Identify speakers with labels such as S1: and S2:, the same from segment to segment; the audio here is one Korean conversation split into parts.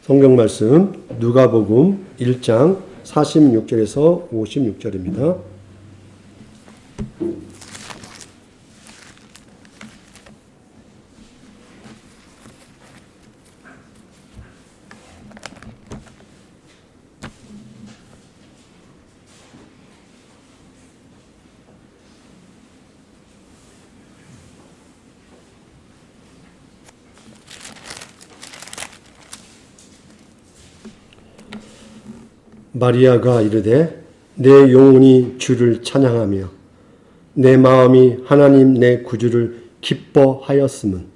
S1: 성경 말씀 누가복음 1장 46절에서 56절입니다. 마리아가 이르되 내 영혼이 주를 찬양하며 내 마음이 하나님 내 구주를 기뻐하였음은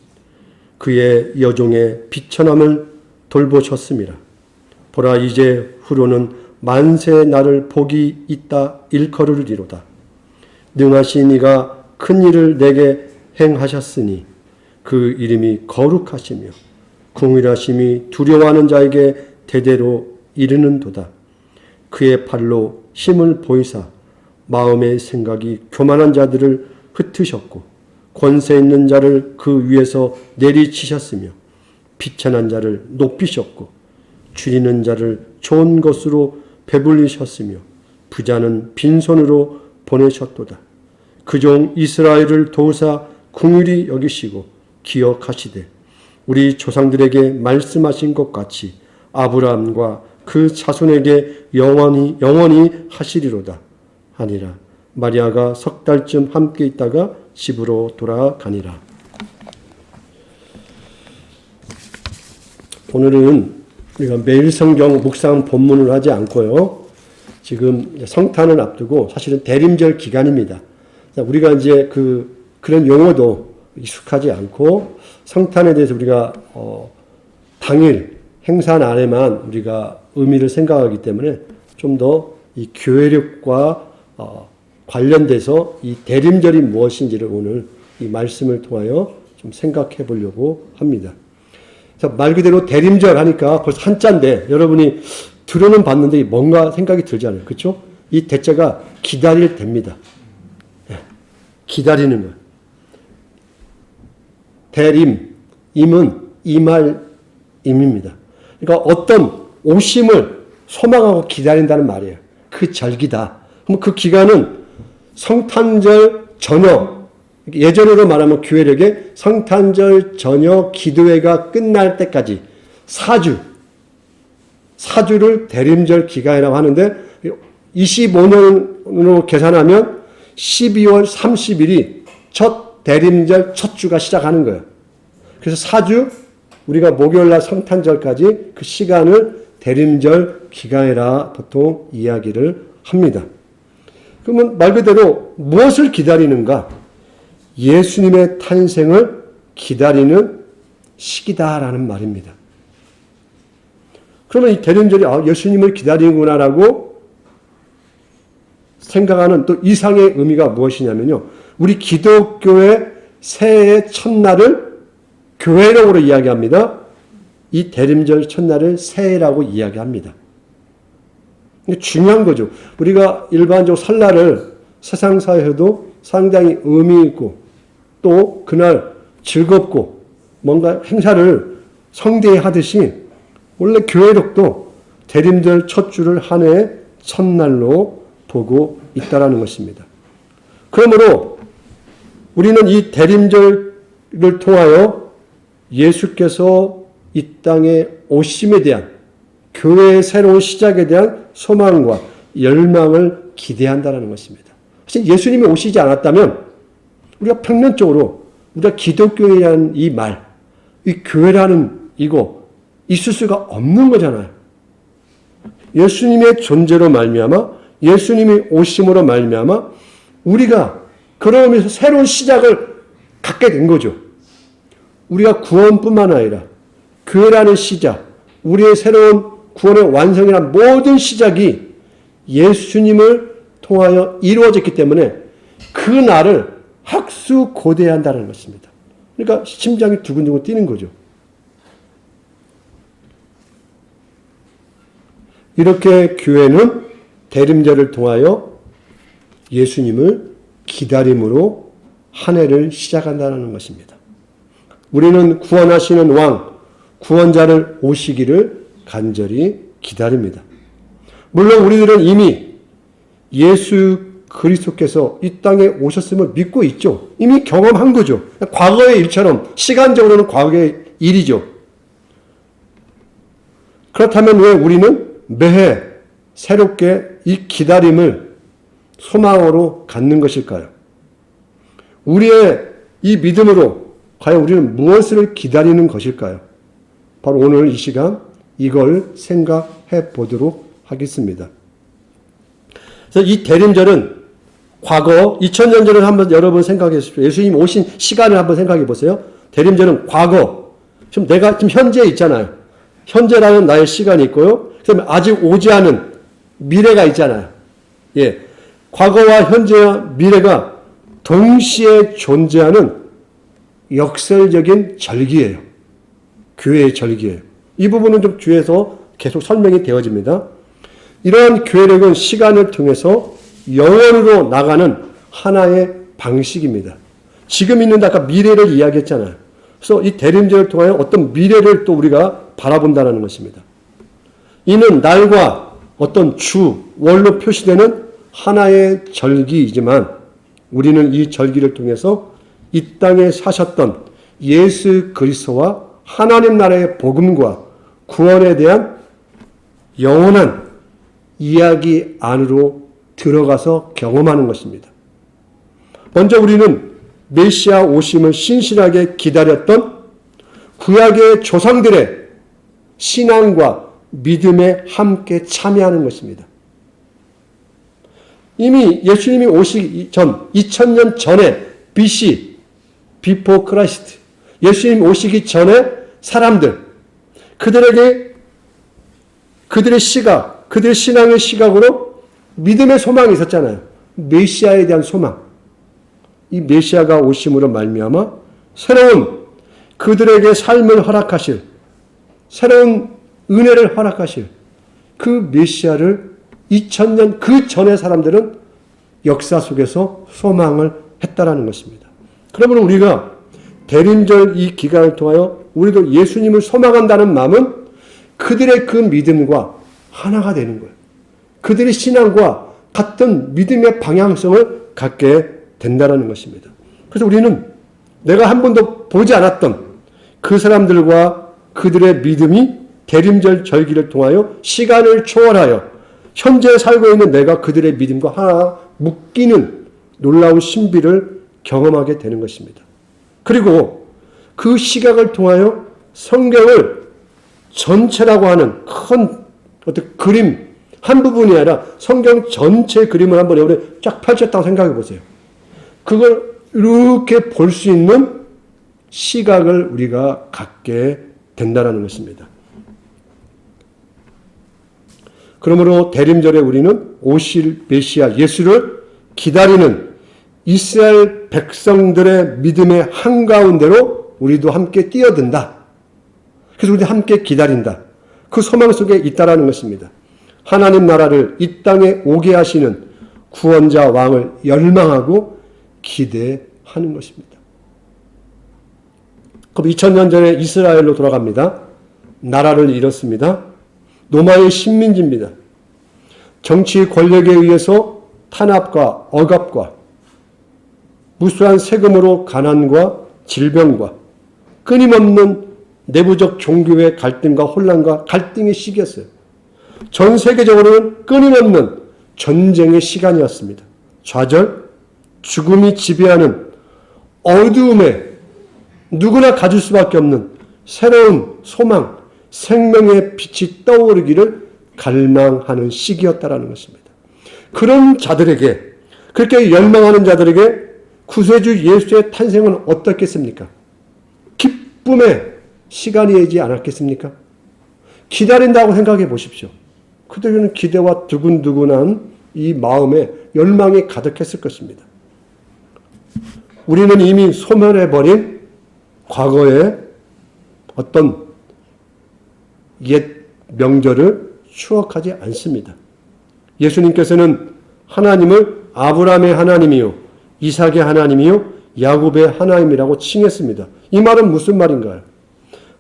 S1: 그의 여종의 비천함을 돌보셨음이라. 보라 이제 후로는 만세 나를 복이 있다 일컬으리로다. 능하신 이가 큰 일을 내게 행하셨으니 그 이름이 거룩하시며 궁일하심이 두려워하는 자에게 대대로 이르는도다. 그의 팔로 힘을 보이사 마음의 생각이 교만한 자들을 흩으셨고 권세 있는 자를 그 위에서 내리치셨으며 비천한 자를 높이셨고 줄이는 자를 좋은 것으로 배불리셨으며 부자는 빈손으로 보내셨도다. 그 종 이스라엘을 도우사 긍휼히 여기시고 기억하시되 우리 조상들에게 말씀하신 것 같이 아브라함과 그 자손에게 영원히 하시리로다 하니라. 마리아가 석 달쯤 함께 있다가 집으로 돌아가니라. 오늘은 우리가 매일 성경 묵상 본문을 하지 않고요. 지금 성탄을 앞두고 사실은 대림절 기간입니다. 우리가 이제 그런 용어도 익숙하지 않고 성탄에 대해서 우리가 당일 행사 안에만 우리가 의미를 생각하기 때문에 좀 더 이 교회력과 관련돼서 이 대림절이 무엇인지를 오늘 이 말씀을 통하여 좀 생각해 보려고 합니다. 말 그대로 대림절 하니까 벌써 한자인데 여러분이 들어는 봤는데 뭔가 생각이 들잖아요. 그렇죠? 이 대자가 기다릴 때입니다. 기다리는 것. 대림, 임은 임할 임입니다. 그러니까 어떤 오심을 소망하고 기다린다는 말이에요. 그 절기다. 그럼 그 기간은 성탄절 전혀, 예전으로 말하면 교회력에 성탄절 전혀 기도회가 끝날 때까지 4주를 대림절 기간이라고 하는데 25년으로 계산하면 12월 30일이 첫 대림절 첫 주가 시작하는 거예요. 그래서 4주 우리가 목요일날 성탄절까지 그 시간을 대림절 기간이라 보통 이야기를 합니다. 그러면 말 그대로 무엇을 기다리는가? 예수님의 탄생을 기다리는 시기다라는 말입니다. 그러면 이 대림절이 예수님을 기다리는구나라고 생각하는 또 이상의 의미가 무엇이냐면요. 우리 기독교의 새해의 첫날을 교회력으로 이야기합니다. 이 대림절 첫날을 새해라고 이야기합니다. 중요한 거죠. 우리가 일반적으로 설날을 세상사회에도 상당히 의미 있고 또 그날 즐겁고 뭔가 행사를 성대히 하듯이 원래 교회력도 대림절 첫 주를 한 해의 첫날로 보고 있다는 것입니다. 그러므로 우리는 이 대림절을 통하여 예수께서 이 땅에 오심에 대한 교회의 새로운 시작에 대한 소망과 열망을 기대한다는 것입니다. 사실 예수님이 오시지 않았다면 우리가 평면적으로 우리가 기독교라는 이 말, 이 교회라는 이거 있을 수가 없는 거잖아요. 예수님의 존재로 말미암아 예수님이 오심으로 말미암아 우리가 그러면서 새로운 시작을 갖게 된 거죠. 우리가 구원뿐만 아니라 교회라는 시작, 우리의 새로운 구원의 완성이란 모든 시작이 예수님을 통하여 이루어졌기 때문에 그 날을 학수고대한다는 것입니다. 그러니까 심장이 두근두근 뛰는 거죠. 이렇게 교회는 대림절을 통하여 예수님을 기다림으로 한 해를 시작한다는 것입니다. 우리는 구원하시는 왕, 구원자를 오시기를 간절히 기다립니다. 물론 우리들은 이미 예수 그리스도께서 이 땅에 오셨음을 믿고 있죠. 이미 경험한 거죠. 과거의 일처럼 시간적으로는 과거의 일이죠. 그렇다면 왜 우리는 매해 새롭게 이 기다림을 소망으로 갖는 것일까요? 우리의 이 믿음으로 과연 우리는 무엇을 기다리는 것일까요? 바로 오늘 이 시간 이걸 생각해 보도록 하겠습니다. 그래서 이 대림절은 과거 2000년 전을 한번 여러분 생각해 보십시오. 예수님 오신 시간을 한번 생각해 보세요. 대림절은 과거. 지금 내가 지금 현재에 있잖아요. 현재라는 나의 시간이 있고요. 그다음에 아직 오지 않은 미래가 있잖아요. 예. 과거와 현재와 미래가 동시에 존재하는 역설적인 절기예요. 교회의 절기예요. 이 부분은 좀 뒤에서 계속 설명이 되어집니다. 이러한 교회력은 시간을 통해서 영원으로 나가는 하나의 방식입니다. 지금 있는 아까 미래를 이야기했잖아요. 그래서 이 대림절을 통하여 어떤 미래를 또 우리가 바라본다는 것입니다. 이는 날과 어떤 주, 월로 표시되는 하나의 절기이지만 우리는 이 절기를 통해서 이 땅에 사셨던 예수 그리스도와 하나님 나라의 복음과 구원에 대한 영원한 이야기 안으로 들어가서 경험하는 것입니다. 먼저 우리는 메시아 오심을 신실하게 기다렸던 구약의 조상들의 신앙과 믿음에 함께 참여하는 것입니다. 이미 예수님이 오시기 전, 2000년 전에 BC, Before Christ, 예수님 오시기 전에 사람들, 그들에게 그들의 시각, 그들의 신앙의 시각으로 믿음의 소망이 있었잖아요. 메시아에 대한 소망. 이 메시아가 오심으로 말미암아 새로운 그들에게 삶을 허락하실, 새로운 은혜를 허락하실 그 메시아를 2000년 그 전의 사람들은 역사 속에서 소망을 했다라는 것입니다. 그러면 우리가 대림절 이 기간을 통하여 우리도 예수님을 소망한다는 마음은 그들의 그 믿음과 하나가 되는 거예요. 그들의 신앙과 같은 믿음의 방향성을 갖게 된다는 것입니다. 그래서 우리는 내가 한 번도 보지 않았던 그 사람들과 그들의 믿음이 대림절 절기를 통하여 시간을 초월하여 현재 살고 있는 내가 그들의 믿음과 하나 묶이는 놀라운 신비를 경험하게 되는 것입니다. 그리고 그 시각을 통하여 성경을 전체라고 하는 큰 어떤 그림 한 부분이 아니라 성경 전체 그림을 한번 여러분이 쫙 펼쳤다고 생각해 보세요. 그걸 이렇게 볼 수 있는 시각을 우리가 갖게 된다는 것입니다. 그러므로 대림절에 우리는 오실 메시아 예수를 기다리는 이스라엘 백성들의 믿음의 한가운데로 우리도 함께 뛰어든다. 그래서 우리도 함께 기다린다. 그 소망 속에 있다라는 것입니다. 하나님 나라를 이 땅에 오게 하시는 구원자 왕을 열망하고 기대하는 것입니다. 그럼 2000년 전에 이스라엘로 돌아갑니다. 나라를 잃었습니다. 로마의 식민지입니다. 정치 권력에 의해서 탄압과 억압과 무수한 세금으로 가난과 질병과 끊임없는 내부적 종교의 갈등과 혼란과 갈등의 시기였어요. 전 세계적으로는 끊임없는 전쟁의 시간이었습니다. 좌절, 죽음이 지배하는 어두움에 누구나 가질 수밖에 없는 새로운 소망, 생명의 빛이 떠오르기를 갈망하는 시기였다라는 것입니다. 그런 자들에게, 그렇게 열망하는 자들에게 구세주 예수의 탄생은 어떻겠습니까? 기쁨의 시간이지 않았겠습니까? 기다린다고 생각해 보십시오. 그들은 기대와 두근두근한 이 마음에 열망이 가득했을 것입니다. 우리는 이미 소멸해버린 과거의 어떤 옛 명절을 추억하지 않습니다. 예수님께서는 하나님을 아브라함의 하나님이요, 이삭의 하나님이요, 야곱의 하나님이라고 칭했습니다. 이 말은 무슨 말인가요?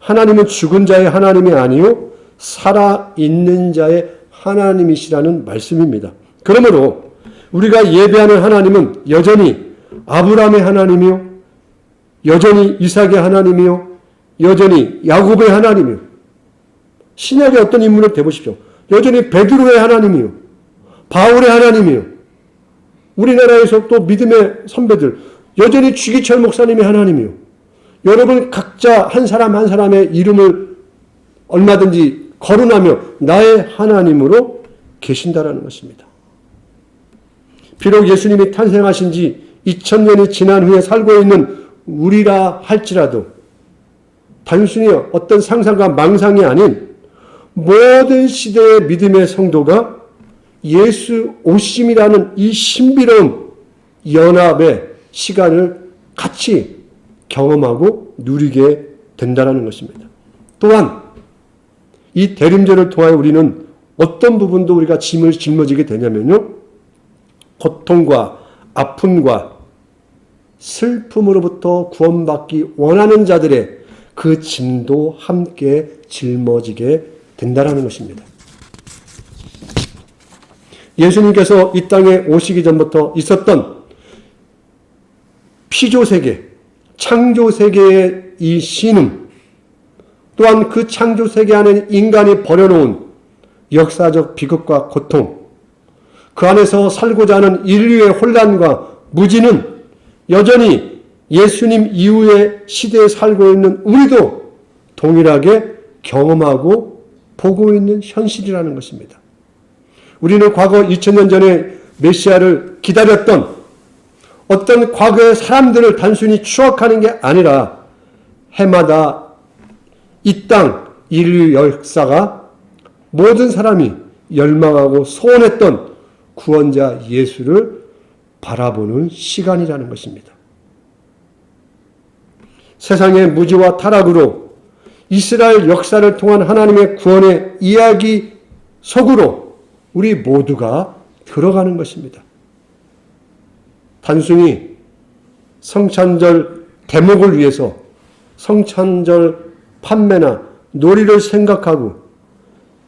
S1: 하나님은 죽은 자의 하나님이 아니요 살아있는 자의 하나님이시라는 말씀입니다. 그러므로 우리가 예배하는 하나님은 여전히 아브라함의 하나님이요, 여전히 이삭의 하나님이요, 여전히 야곱의 하나님이요, 신약의 어떤 인물을 대보십시오. 여전히 베드로의 하나님이요, 바울의 하나님이요, 우리나라에서 또 믿음의 선배들 여전히 주기철 목사님의 하나님이요, 여러분 각자 한 사람 한 사람의 이름을 얼마든지 거론하며 나의 하나님으로 계신다라는 것입니다. 비록 예수님이 탄생하신 지 2000년이 지난 후에 살고 있는 우리라 할지라도 단순히 어떤 상상과 망상이 아닌 모든 시대의 믿음의 성도가 예수 오심이라는 이 신비로운 연합의 시간을 같이 경험하고 누리게 된다는 것입니다. 또한 이 대림절을 통하여 우리는 어떤 부분도 우리가 짐을 짊어지게 되냐면요, 고통과 아픔과 슬픔으로부터 구원받기 원하는 자들의 그 짐도 함께 짊어지게 된다는 것입니다. 예수님께서 이 땅에 오시기 전부터 있었던 피조세계, 창조세계의 이 신음, 또한 그 창조세계 안에 인간이 버려놓은 역사적 비극과 고통, 그 안에서 살고자 하는 인류의 혼란과 무지는 여전히 예수님 이후의 시대에 살고 있는 우리도 동일하게 경험하고 보고 있는 현실이라는 것입니다. 우리는 과거 2000년 전에 메시아를 기다렸던 어떤 과거의 사람들을 단순히 추억하는 게 아니라 해마다 이 땅 인류 역사가 모든 사람이 열망하고 소원했던 구원자 예수를 바라보는 시간이라는 것입니다. 세상의 무지와 타락으로 이스라엘 역사를 통한 하나님의 구원의 이야기 속으로 우리 모두가 들어가는 것입니다. 단순히 성찬절 대목을 위해서 성찬절 판매나 놀이를 생각하고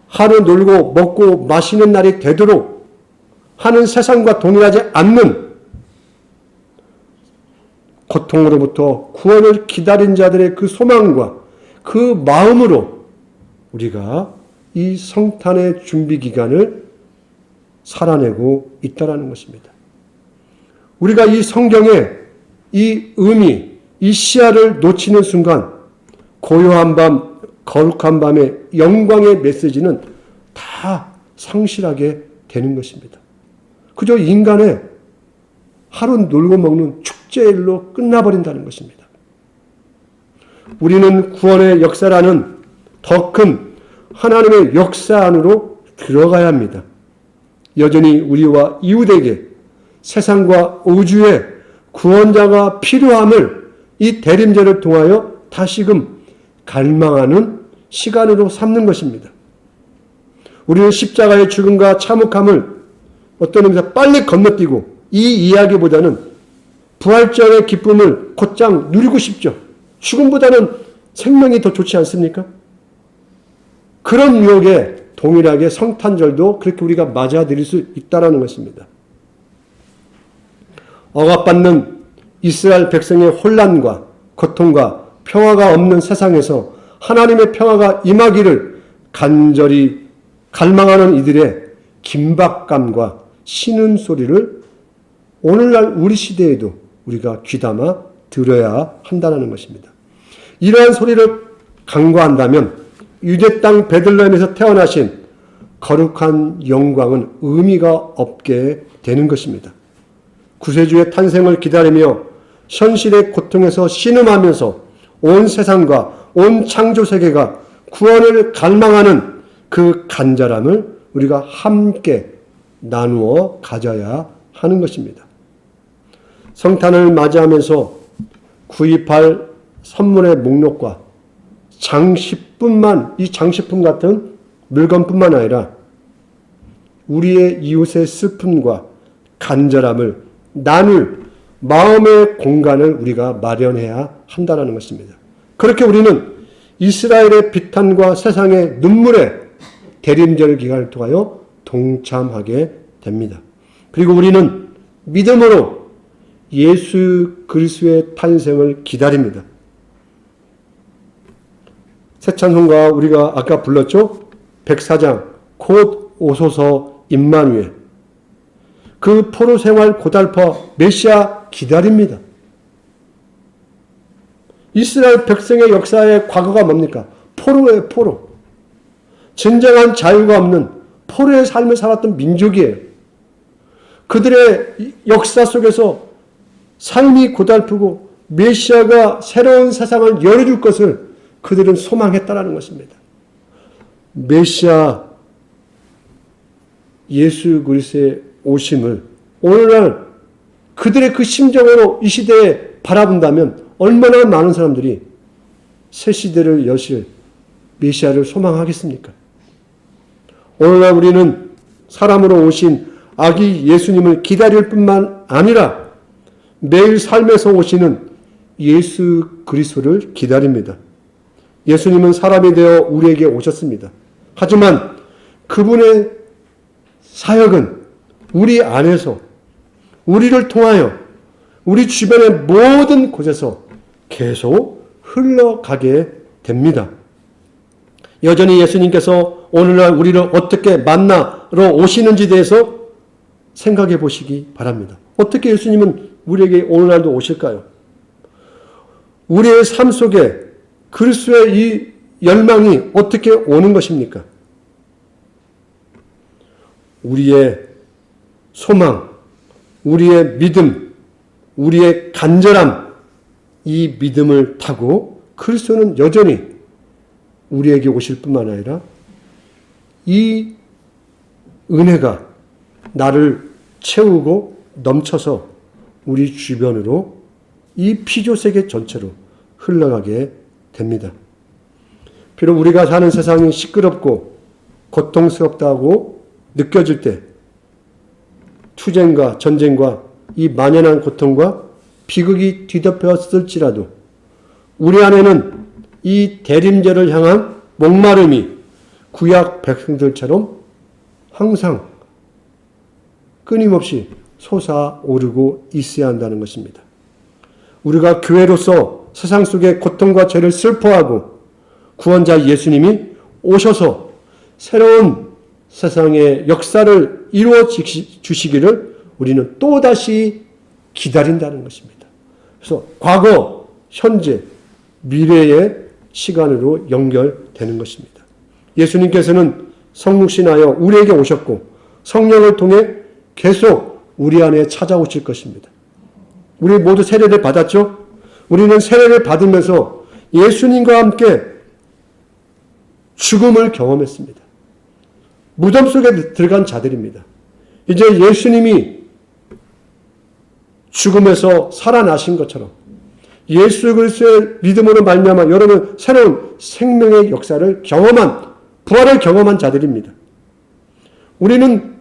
S1: 하루 놀고 먹고 마시는 날이 되도록 하는 세상과 동일하지 않는 고통으로부터 구원을 기다린 자들의 그 소망과 그 마음으로 우리가 이 성탄의 준비 기간을 살아내고 있다는 것입니다. 우리가 이 성경의 이 의미, 이 시야를 놓치는 순간 고요한 밤, 거룩한 밤의 영광의 메시지는 다 상실하게 되는 것입니다. 그저 인간의 하루 놀고 먹는 축제일로 끝나버린다는 것입니다. 우리는 구원의 역사라는 더 큰 하나님의 역사 안으로 들어가야 합니다. 여전히 우리와 이웃에게 세상과 우주의 구원자가 필요함을 이 대림절을 통하여 다시금 갈망하는 시간으로 삼는 것입니다. 우리는 십자가의 죽음과 참혹함을 어떤 의미에서 빨리 건너뛰고 이 이야기보다는 부활절의 기쁨을 곧장 누리고 싶죠. 죽음보다는 생명이 더 좋지 않습니까? 그런 유혹에 동일하게 성탄절도 그렇게 우리가 맞아들일 수 있다는 것입니다. 억압받는 이스라엘 백성의 혼란과 고통과 평화가 없는 세상에서 하나님의 평화가 임하기를 간절히 갈망하는 이들의 긴박감과 신음소리를 오늘날 우리 시대에도 우리가 귀담아 들어야 한다는 것입니다. 이러한 소리를 간과한다면 유대 땅 베들레헴에서 태어나신 거룩한 영광은 의미가 없게 되는 것입니다. 구세주의 탄생을 기다리며 현실의 고통에서 신음하면서 온 세상과 온 창조세계가 구원을 갈망하는 그 간절함을 우리가 함께 나누어 가져야 하는 것입니다. 성탄을 맞이하면서 구입할 선물의 목록과 장식뿐만, 이 장식품 같은 물건뿐만 아니라 우리의 이웃의 슬픔과 간절함을 나눌 마음의 공간을 우리가 마련해야 한다는 것입니다. 그렇게 우리는 이스라엘의 비탄과 세상의 눈물에 대림절 기간을 통하여 동참하게 됩니다. 그리고 우리는 믿음으로 예수 그리스도의 탄생을 기다립니다. 새 찬송가 우리가 아까 불렀죠? 백사장 곧 오소서 임마누엘. 그 포로 생활 고달퍼 메시아 기다립니다. 이스라엘 백성의 역사의 과거가 뭡니까? 포로예요, 포로. 진정한 자유가 없는 포로의 삶을 살았던 민족이에요. 그들의 역사 속에서 삶이 고달프고 메시아가 새로운 세상을 열어줄 것을 그들은 소망했다라는 것입니다. 메시아 예수 그리스도의 오심을 오늘날 그들의 그 심정으로 이 시대에 바라본다면 얼마나 많은 사람들이 새 시대를 여실 메시아를 소망하겠습니까? 오늘날 우리는 사람으로 오신 아기 예수님을 기다릴 뿐만 아니라 매일 삶에서 오시는 예수 그리스도를 기다립니다. 예수님은 사람이 되어 우리에게 오셨습니다. 하지만 그분의 사역은 우리 안에서 우리를 통하여 우리 주변의 모든 곳에서 계속 흘러가게 됩니다. 여전히 예수님께서 오늘날 우리를 어떻게 만나러 오시는지에 대해서 생각해 보시기 바랍니다. 어떻게 예수님은 우리에게 오늘날도 오실까요? 우리의 삶 속에 그리스도의 이 열망이 어떻게 오는 것입니까? 우리의 소망, 우리의 믿음, 우리의 간절함, 이 믿음을 타고 그리스도는 여전히 우리에게 오실 뿐만 아니라 이 은혜가 나를 채우고 넘쳐서 우리 주변으로 이 피조세계 전체로 흘러가게 됩니다. 비록 우리가 사는 세상이 시끄럽고 고통스럽다고 느껴질 때 투쟁과 전쟁과 이 만연한 고통과 비극이 뒤덮였을지라도 우리 안에는 이 대림절을 향한 목마름이 구약 백성들처럼 항상 끊임없이 솟아오르고 있어야 한다는 것입니다. 우리가 교회로서 세상 속의 고통과 죄를 슬퍼하고 구원자 예수님이 오셔서 새로운 세상의 역사를 이루어 주시기를 우리는 또다시 기다린다는 것입니다. 그래서 과거, 현재, 미래의 시간으로 연결되는 것입니다. 예수님께서는 성육신하여 우리에게 오셨고 성령을 통해 계속 우리 안에 찾아오실 것입니다. 우리 모두 세례를 받았죠? 우리는 세례를 받으면서 예수님과 함께 죽음을 경험했습니다. 무덤 속에 들어간 자들입니다. 이제 예수님이 죽음에서 살아나신 것처럼 예수 그리스도의 믿음으로 말미암아 여러분 새로운 생명의 역사를 경험한 부활을 경험한 자들입니다. 우리는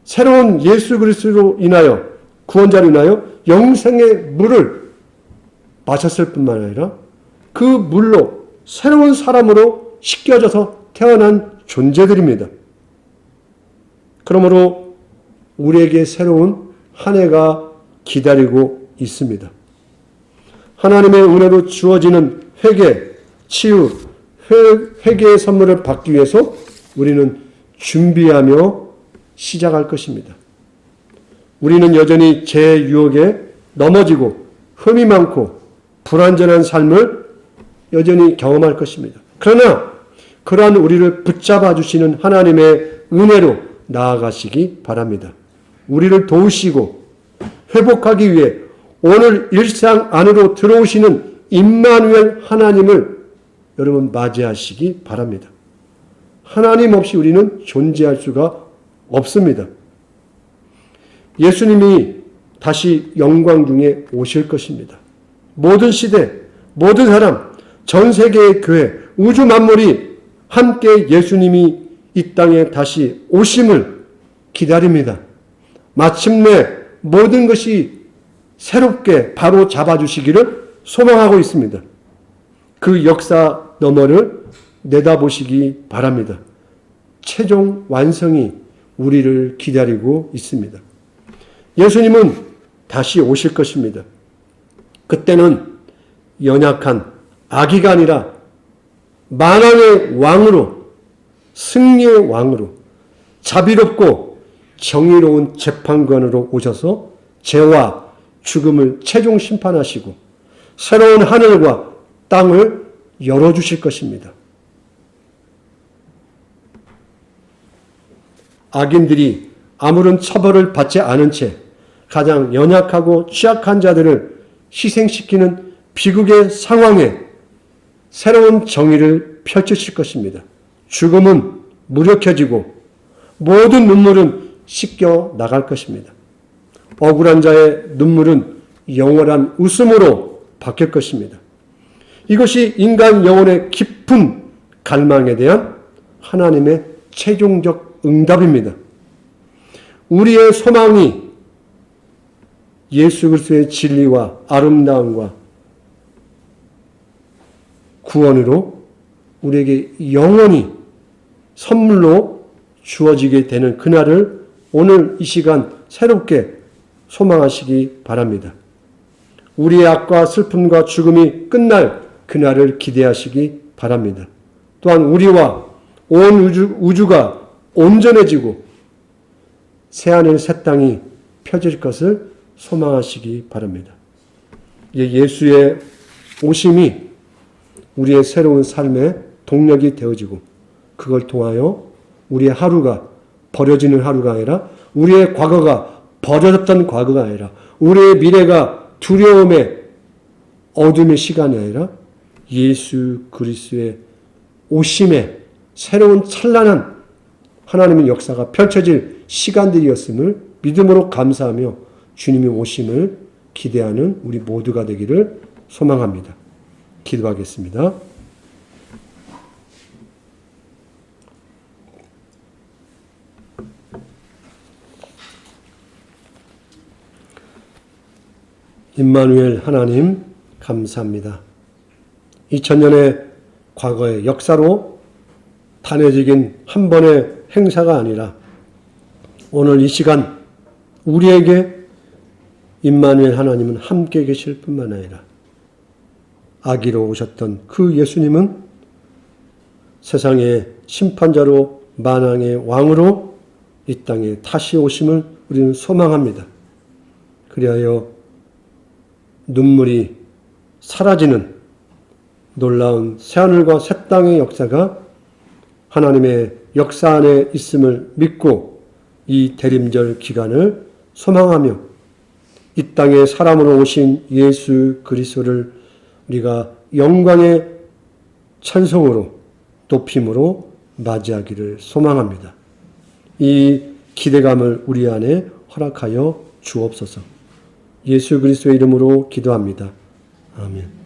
S1: 새로운 예수 그리스도로 인하여 구원자로 인하여 영생의 물을 마셨을 뿐만 아니라 그 물로 새로운 사람으로 씻겨져서 태어난 존재들입니다. 그러므로 우리에게 새로운 한 해가 기다리고 있습니다. 하나님의 은혜로 주어지는 회개, 치유, 회개의 선물을 받기 위해서 우리는 준비하며 시작할 것입니다. 우리는 여전히 죄의 유혹에 넘어지고 흠이 많고 불완전한 삶을 여전히 경험할 것입니다. 그러나 그러한 우리를 붙잡아 주시는 하나님의 은혜로 나아가시기 바랍니다. 우리를 도우시고 회복하기 위해 오늘 일상 안으로 들어오시는 임마누엘 하나님을 여러분 맞이하시기 바랍니다. 하나님 없이 우리는 존재할 수가 없습니다. 예수님이 다시 영광 중에 오실 것입니다. 모든 시대, 모든 사람, 전 세계의 교회, 우주 만물이 함께 예수님이 이 땅에 다시 오심을 기다립니다. 마침내 모든 것이 새롭게 바로 잡아주시기를 소망하고 있습니다. 그 역사 너머를 내다보시기 바랍니다. 최종 완성이 우리를 기다리고 있습니다. 예수님은 다시 오실 것입니다. 그때는 연약한 아기가 아니라 만왕의 왕으로, 승리의 왕으로, 자비롭고 정의로운 재판관으로 오셔서 죄와 죽음을 최종 심판하시고 새로운 하늘과 땅을 열어주실 것입니다. 악인들이 아무런 처벌을 받지 않은 채 가장 연약하고 취약한 자들을 희생시키는 비극의 상황에 새로운 정의를 펼치실 것입니다. 죽음은 무력해지고 모든 눈물은 씻겨 나갈 것입니다. 억울한 자의 눈물은 영원한 웃음으로 바뀔 것입니다. 이것이 인간 영혼의 깊은 갈망에 대한 하나님의 최종적 응답입니다. 우리의 소망이 예수 그리스도의 진리와 아름다움과 구원으로 우리에게 영원히 선물로 주어지게 되는 그날을 오늘 이 시간 새롭게 소망하시기 바랍니다. 우리의 악과 슬픔과 죽음이 끝날 그날을 기대하시기 바랍니다. 또한 우리와 온 우주가 온전해지고 새하늘 새 땅이 펴질 것을 소망하시기 바랍니다. 예수의 오심이 우리의 새로운 삶의 동력이 되어지고 그걸 통하여 우리의 하루가 버려지는 하루가 아니라 우리의 과거가 버려졌던 과거가 아니라 우리의 미래가 두려움의 어둠의 시간이 아니라 예수 그리스도의 오심의 새로운 찬란한 하나님의 역사가 펼쳐질 시간들이었음을 믿음으로 감사하며 주님의 오심을 기대하는 우리 모두가 되기를 소망합니다. 기도하겠습니다. 임마누엘 하나님 감사합니다. 2000년의 과거의 역사로 단회적인 한 번의 행사가 아니라 오늘 이 시간 우리에게 임마누엘 하나님은 함께 계실 뿐만 아니라 아기로 오셨던 그 예수님은 세상의 심판자로 만왕의 왕으로 이 땅에 다시 오심을 우리는 소망합니다. 그리하여 눈물이 사라지는 놀라운 새하늘과 새 땅의 역사가 하나님의 역사 안에 있음을 믿고 이 대림절 기간을 소망하며 이 땅에 사람으로 오신 예수 그리스도를 우리가 영광의 찬송으로 높임으로 맞이하기를 소망합니다. 이 기대감을 우리 안에 허락하여 주옵소서. 예수 그리스도의 이름으로 기도합니다. 아멘.